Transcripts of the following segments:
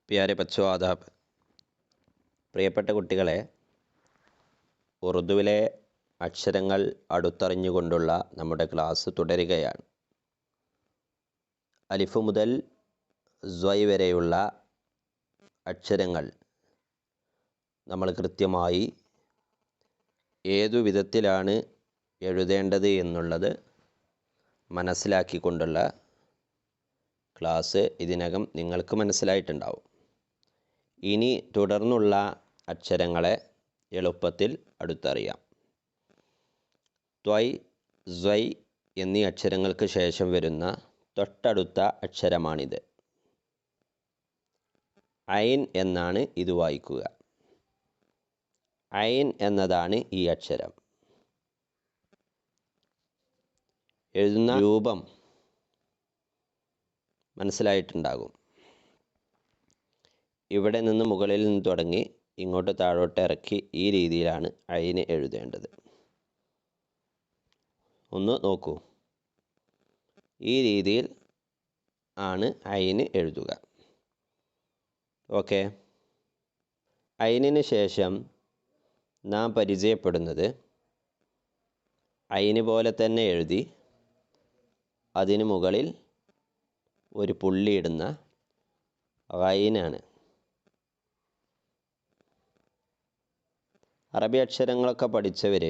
പ്യാരെ ബച്ചോ ആദാബ്. പ്രിയപ്പെട്ട കുട്ടികളെ, ഉറുദുവിലെ അക്ഷരങ്ങൾ അടുത്തറിഞ്ഞുകൊണ്ടുള്ള നമ്മുടെ ക്ലാസ് തുടരുകയാണ്. അലിഫ് മുതൽ സ്വയ് വരെയുള്ള അക്ഷരങ്ങൾ നമ്മൾ കൃത്യമായി ഏതു വിധത്തിലാണ് എഴുതേണ്ടത് എന്നുള്ളത് മനസ്സിലാക്കിക്കൊണ്ടുള്ള ക്ലാസ് ഇതിനകം നിങ്ങൾക്ക് മനസ്സിലായിട്ടുണ്ടാവും. ഇനി തുടർന്നുള്ള അക്ഷരങ്ങളെ എളുപ്പത്തിൽ അടുത്തറിയാം. ത്വയ്, സ്വയ് എന്നീ അക്ഷരങ്ങൾക്ക് ശേഷം വരുന്ന തൊട്ടടുത്ത അക്ഷരമാണിത്. ഐൻ എന്നാണ് ഇത് വായിക്കുക. ഐൻ എന്നതാണ് ഈ അക്ഷരം. എഴുതുന്ന രൂപം മനസ്സിലായിട്ടുണ്ടാകും. ഇവിടെ നിന്ന് മുകളിൽ നിന്ന് തുടങ്ങി ഇങ്ങോട്ട് താഴോട്ട് ഇറക്കി ഈ രീതിയിലാണ് ഐന് എഴുതേണ്ടത്. ഒന്ന് നോക്കൂ, ഈ രീതിയിൽ ആണ് ഐന് എഴുതുക. ഓക്കെ. ഐനിന് ശേഷം നാം പരിചയപ്പെടുന്നത് ഐന് പോലെ തന്നെ എഴുതി അതിന് മുകളിൽ ഒരു പുള്ളിയിടുന്ന ഐനാണ്. അറബി അക്ഷരങ്ങളൊക്കെ പഠിച്ചവർ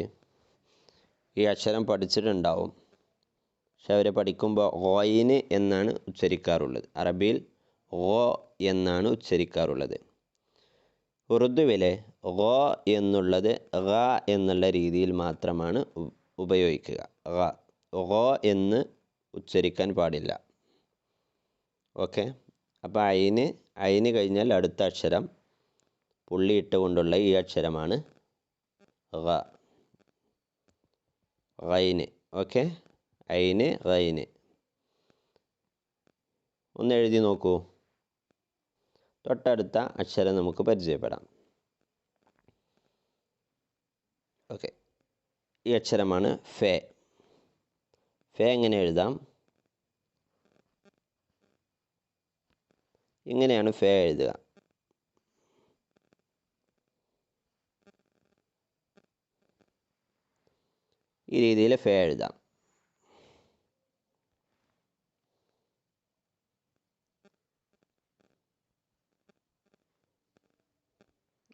ഈ അക്ഷരം പഠിച്ചിട്ടുണ്ടാവും. പക്ഷെ അവർ പഠിക്കുമ്പോൾ ഗോയിന് എന്നാണ് ഉച്ചരിക്കാറുള്ളത്. അറബിയിൽ ഗോ എന്നാണ് ഉച്ചരിക്കാറുള്ളത്. ഉറുദുവിലെ ഗോ എന്നുള്ളത് ഗ എന്നുള്ള രീതിയിൽ മാത്രമാണ് ഉപയോഗിക്കുക. ഗോ എന്ന് ഉച്ചരിക്കാൻ പാടില്ല. ഓക്കെ. അപ്പോൾ ഐന് കഴിഞ്ഞാൽ അടുത്ത അക്ഷരം പുള്ളിയിട്ട് കൊണ്ടുള്ള ഈ അക്ഷരമാണ് ഗൈന്. ഓക്കെ. ഐന്, ഗൈന്. ഒന്ന് എഴുതി നോക്കൂ. തൊട്ടടുത്ത അക്ഷരം നമുക്ക് പരിചയപ്പെടാം. ഓക്കെ. ഈ അക്ഷരമാണ് ഫെ. ഫെ എങ്ങനെ എഴുതാം? ഇങ്ങനെയാണ് ഫെ എഴുതുക. ഈ രീതിയിൽ ഫെ എഴുതാം.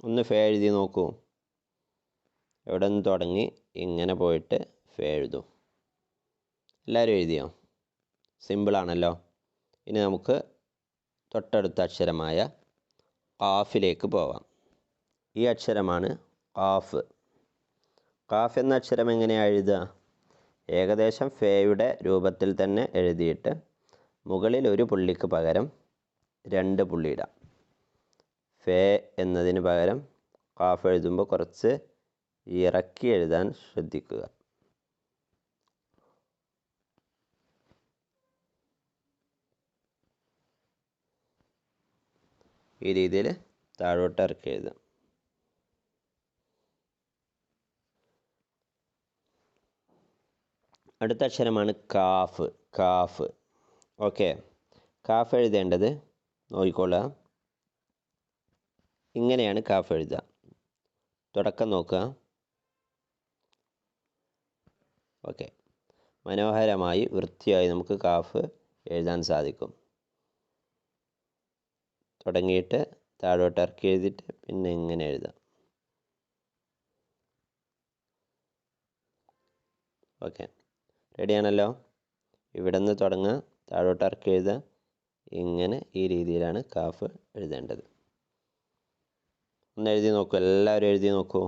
ഒന്ന് ഫെ എഴുതി നോക്കൂ. എവിടെ നിന്ന് തുടങ്ങി ഇങ്ങനെ പോയിട്ട് ഫെ എഴുതും. എല്ലാവരും എഴുതിയോ? സിമ്പിളാണല്ലോ. ഇനി നമുക്ക് തൊട്ടടുത്ത അക്ഷരമായ ഖാഫിലേക്ക് പോവാം. ഈ അക്ഷരമാണ് ഖാഫ്. ഖാഫ് എന്ന അക്ഷരം എങ്ങനെയാണ് എഴുതുക? ഏകദേശം ഫേയുടെ രൂപത്തിൽ തന്നെ എഴുതിയിട്ട് മുകളിൽ ഒരു പുള്ളിക്ക് പകരം രണ്ട് പുള്ളി ഇടാം. ഫേ എന്നതിന് പകരം ഖാഫ് എഴുതുമ്പോൾ കുറച്ച് ഇറക്കി എഴുതാൻ ശ്രദ്ധിക്കുക. ഈ രീതിയിൽ താഴോട്ട് ഇറക്കി എഴുതാം. അടുത്ത അക്ഷരമാണ് കാഫ്. കാഫ്. ഓക്കെ. കാഫ് എഴുതേണ്ടത് നോക്കിക്കൊള്ളുക. ഇങ്ങനെയാണ് കാഫ് എഴുതുക. തുടക്കം നോക്കുക. ഓക്കെ. മനോഹരമായി വൃത്തിയായി നമുക്ക് കാഫ് എഴുതാൻ സാധിക്കും. തുടങ്ങിയിട്ട് താഴോട്ട് ഇറക്കി എഴുതിയിട്ട് പിന്നെ ഇങ്ങനെ എഴുതാം. ഓക്കെ. റെഡിയാണല്ലോ. ഇവിടെ നിന്ന് തുടങ്ങുക, താഴോട്ട് ഇറക്കി എഴുതുക. ഇങ്ങനെ ഈ രീതിയിലാണ് കാഫ് എഴുതേണ്ടത്. ഒന്ന് എഴുതി നോക്കൂ. എല്ലാവരും എഴുതി നോക്കൂ.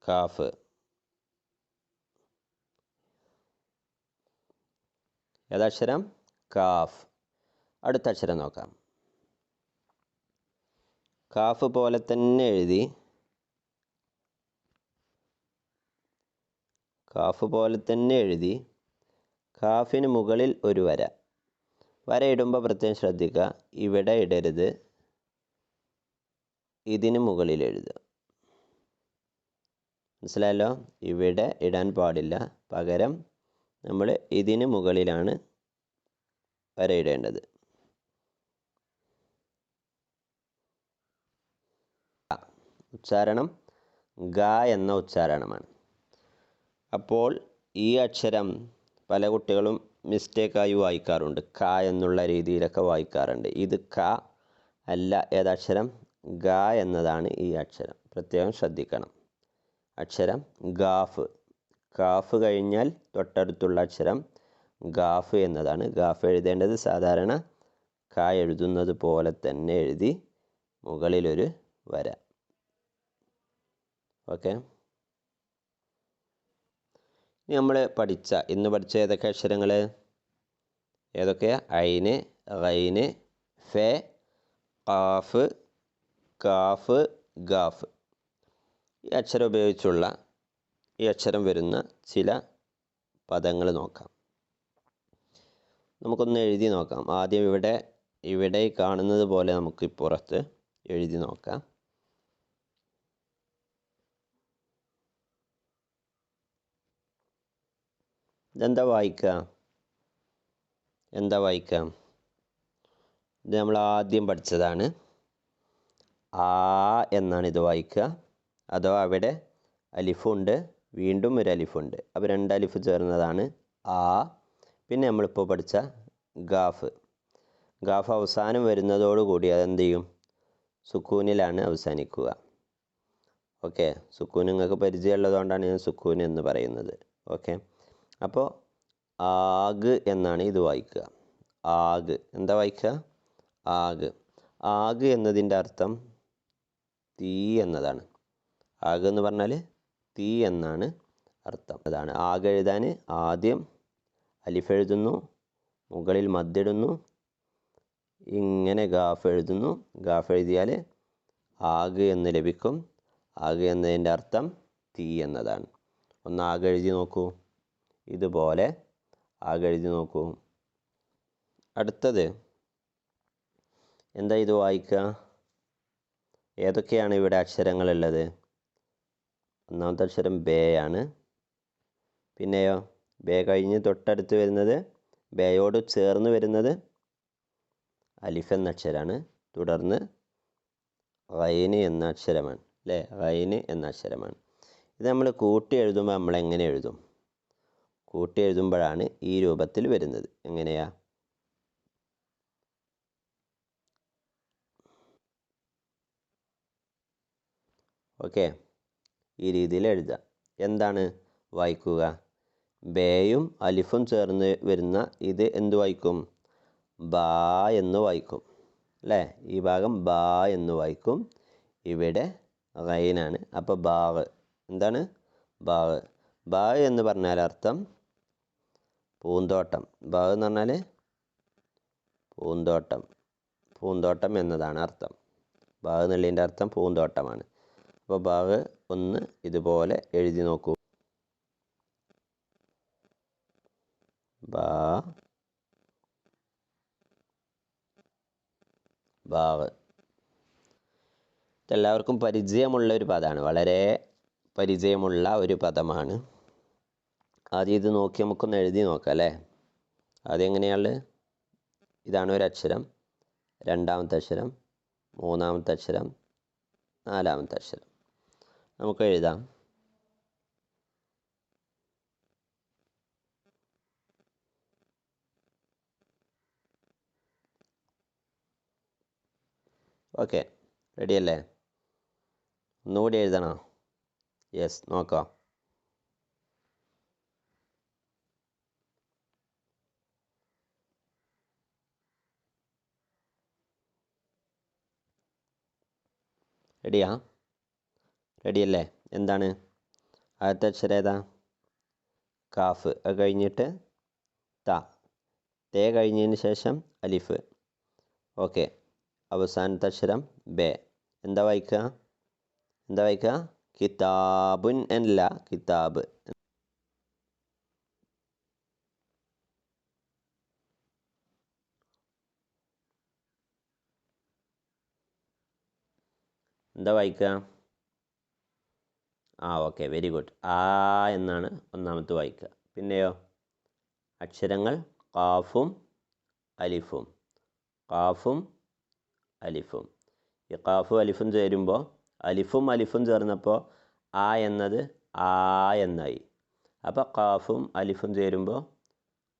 കാഫ്. ഏതക്ഷരം? കാഫ്. അടുത്ത അക്ഷരം നോക്കാം. കാഫ് പോലെ തന്നെ എഴുതി കാഫിന് മുകളിൽ ഒരു വര. വര ഇടുമ്പോൾ പ്രത്യേകം ശ്രദ്ധിക്കുക. ഇവിടെ ഇടരുത്, ഇതിന് മുകളിൽ എഴുതുക. മനസ്സിലായല്ലോ? ഇവിടെ ഇടാൻ പാടില്ല. പകരം നമ്മൾ ഇതിന് മുകളിലാണ് വരയിടേണ്ടത്. ഉച്ചാരണം ഗ എന്ന ഉച്ചാരണമാണ്. അപ്പോൾ ഈ അക്ഷരം പല കുട്ടികളും മിസ്റ്റേക്കായി വായിക്കാറുണ്ട്. ക എന്നുള്ള രീതിയിലൊക്കെ വായിക്കാറുണ്ട്. ഇത് ക അല്ല. ഏതക്ഷരം? ഗ എന്നതാണ് ഈ അക്ഷരം. പ്രത്യേകം ശ്രദ്ധിക്കണം. അക്ഷരം ഗാഫ്. കാഫ് കഴിഞ്ഞാൽ തൊട്ടടുത്തുള്ള അക്ഷരം ഗാഫ് എന്നതാണ്. ഗാഫ് എഴുതേണ്ടത് സാധാരണ ക എഴുതുന്നത് പോലെ തന്നെ എഴുതി മുകളിലൊരു വര. ഓക്കെ. നമ്മൾ ഇന്ന് പഠിച്ച ഏതൊക്കെ അക്ഷരങ്ങൾ? ഏതൊക്കെയാ? ഐന്, ഗൈന്, ഫെ, ഖാഫ്, കാഫ്, ഗാഫ്. ഈ അക്ഷരം ഉപയോഗിച്ചുള്ള ഈ അക്ഷരം വരുന്ന ചില പദങ്ങൾ നോക്കാം. നമുക്കൊന്ന് എഴുതി നോക്കാം. ആദ്യം ഇവിടെ കാണുന്നത് പോലെ നമുക്ക് ഇപ്പുറത്ത് എഴുതി നോക്കാം. ഇതെന്താ വായിക്കുക? ഇത് നമ്മൾ ആദ്യം പഠിച്ചതാണ്. ആ എന്നാണ് ഇത് വായിക്കുക. അഥവാ അവിടെ അലിഫുണ്ട്, വീണ്ടും ഒരു അലിഫുണ്ട്. അപ്പോൾ 2 അലിഫ് ചേർന്നതാണ് ആ. പിന്നെ നമ്മളിപ്പോൾ പഠിച്ച ഗാഫ്. ഗാഫ് അവസാനം വരുന്നതോടുകൂടി അതെന്ത് ചെയ്യും? സുക്കൂനിലാണ് അവസാനിക്കുക. ഓക്കെ. സുക്കൂൻ നിങ്ങൾക്ക് പരിചയമുള്ളതുകൊണ്ടാണ് ഞാൻ സുക്കൂൻ എന്ന് പറയുന്നത്. ഓക്കെ. അപ്പോൾ ആഗ് എന്നാണ് ഇത് വായിക്കുക. ആഗ്. എന്താ വായിക്കുക? ആഗ്. ആഗ് എന്നതിൻ്റെ അർത്ഥം തീ എന്നതാണ്. ആഗ് എന്ന് പറഞ്ഞാൽ തീ എന്നാണ് അർത്ഥം. അതാണ് ആഗ് എഴുതാൻ ആദ്യം അലിഫ് എഴുതുന്നു, മുകളിൽ മദ്ദിടുന്നു, ഇങ്ങനെ ഗാഫ് എഴുതുന്നു. ഗാഫ് എഴുതിയാൽ ആഗ് എന്ന് ലഭിക്കും. ആഗ് എന്നതിൻ്റെ അർത്ഥം തീ എന്നതാണ്. ഒന്ന് ആഗ് എഴുതി നോക്കൂ. ഇതുപോലെ ആഗ് എഴുതി നോക്കൂ. അടുത്തത് എന്താ ഇത് വായിക്കുക? ഏതൊക്കെയാണ് ഇവിടെ അക്ഷരങ്ങളുള്ളത്? ഒന്നാമത്തെ അക്ഷരം ബേയാണ്. പിന്നെയോ ബേ കഴിഞ്ഞ് തൊട്ടടുത്ത് വരുന്നത്, ബേയോട് ചേർന്ന് വരുന്നത് അലിഫ് എന്ന അക്ഷരമാണ്. തുടർന്ന് ഗൈന് എന്ന അക്ഷരമാണ്. അല്ലേ? ഗൈന് എന്ന അക്ഷരമാണ്. ഇത് നമ്മൾ കൂട്ടി എഴുതുമ്പോൾ നമ്മൾ എങ്ങനെ എഴുതും? കൂട്ടി എഴുതുമ്പോഴാണ് ഈ രൂപത്തിൽ വരുന്നത്. എങ്ങനെയാ? ഓക്കെ. ഈ രീതിയിൽ എഴുതുക. എന്താണ് വായിക്കുക? ബേയും അലിഫും ചേർന്ന് വരുന്ന ഇത് എന്ത് വായിക്കും? ബാ എന്ന് വായിക്കും. അല്ലേ? ഈ ഭാഗം ബാ എന്ന് വായിക്കും. ഇവിടെ ഗൈനാണ്. അപ്പോൾ ബാഗ്. എന്താണ്? ബാഗ്. ബാഗ് എന്ന് പറഞ്ഞാൽ അർത്ഥം പൂന്തോട്ടം. ബാഗ് എന്ന് പറഞ്ഞാൽ പൂന്തോട്ടം എന്നതാണ് അർത്ഥം. ബാഗ് എന്നുള്ളതിൻ്റെ അർത്ഥം പൂന്തോട്ടമാണ്. അപ്പോൾ ബാഗ് ഒന്ന് ഇതുപോലെ എഴുതി നോക്കൂ. ബാഗ്. ഇതെല്ലാവർക്കും പരിചയമുള്ള ഒരു പദമാണ്. വളരെ പരിചയമുള്ള ഒരു പദമാണ്. ആദ്യം ഇത് നോക്കി നമുക്കൊന്ന് എഴുതി നോക്കാം. അല്ലേ? ആദ്യം എങ്ങനെയാണ്? ഇതാണ് ഒരു അക്ഷരം, രണ്ടാമത്തെ അക്ഷരം, മൂന്നാമത്തെ അക്ഷരം, നാലാമത്തെ അക്ഷരം. നമുക്ക് എഴുതാം. ഓക്കെ. റെഡിയല്ലേ? ഒന്നുകൂടി എഴുതണോ? യെസ്. നോക്കാം. റെഡിയല്ലേ? എന്താണ് ആദ്യത്തെ അക്ഷരം? ഏതാ? കാഫ്. അത് കഴിഞ്ഞിട്ട് ത. തേ കഴിഞ്ഞതിന് ശേഷം അലിഫ്. ഓക്കെ. അവസാനത്തെ അക്ഷരം ബേ. എന്താ വായിക്കുക? കിതാബുൻ അല്ല, കിതാബ്. എന്താ വായിക്കുക? ഓക്കെ. Very good. ആ എന്നാണ് ഒന്നാമത്തെ വായിക്കുക. പിന്നെയോ അക്ഷരങ്ങൾ ഖാഫും അലിഫും. ഈ ഖാഫും അലിഫും ചേരുമ്പോൾ അലിഫും അലിഫും ചേർന്നപ്പോൾ ആ എന്നത് ആ എന്നായി. അപ്പോൾ ഖാഫും അലിഫും ചേരുമ്പോൾ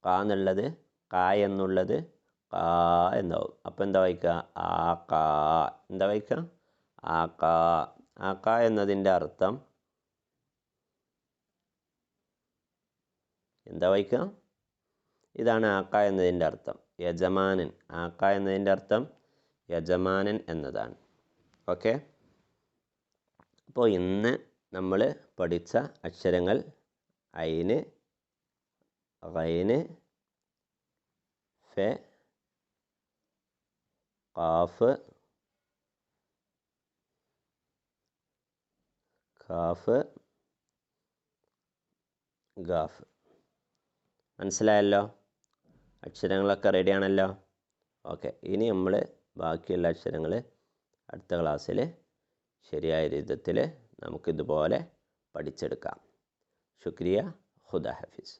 ഖാ എന്നുള്ളത് ക എന്നുള്ളത് ഖാ എന്നാവും. അപ്പോൾ എന്താ വായിക്കുക? ആ ഖാ. എന്താ വായിക്കുക? ആ ഖാ. ആ ഖാ എന്നതിൻ്റെ അർത്ഥം എന്താ വായിക്കുക? ഇതാണ് ആക്ക എന്നതിൻ്റെ അർത്ഥം, യജമാനൻ. ആക്ക എന്നതിൻ്റെ അർത്ഥം യജമാനൻ എന്നതാണ്. ഓക്കെ. അപ്പോൾ ഇന്ന് നമ്മൾ പഠിച്ച അക്ഷരങ്ങൾ ഐന്, ഗൈന്, ഫെ, ഖാഫ്, ഖാഫ്, ഗാഫ്. മനസ്സിലായല്ലോ? അക്ഷരങ്ങളൊക്കെ റെഡിയാണല്ലോ? ഓക്കെ. ഇനി നമ്മൾ ബാക്കിയുള്ള അക്ഷരങ്ങൾ അടുത്ത ക്ലാസ്സിൽ ശരിയായ രീതിയിൽ നമുക്കിതുപോലെ പഠിച്ചെടുക്കാം. ശുക്രിയ. ഖുദാ ഹഫീസ്.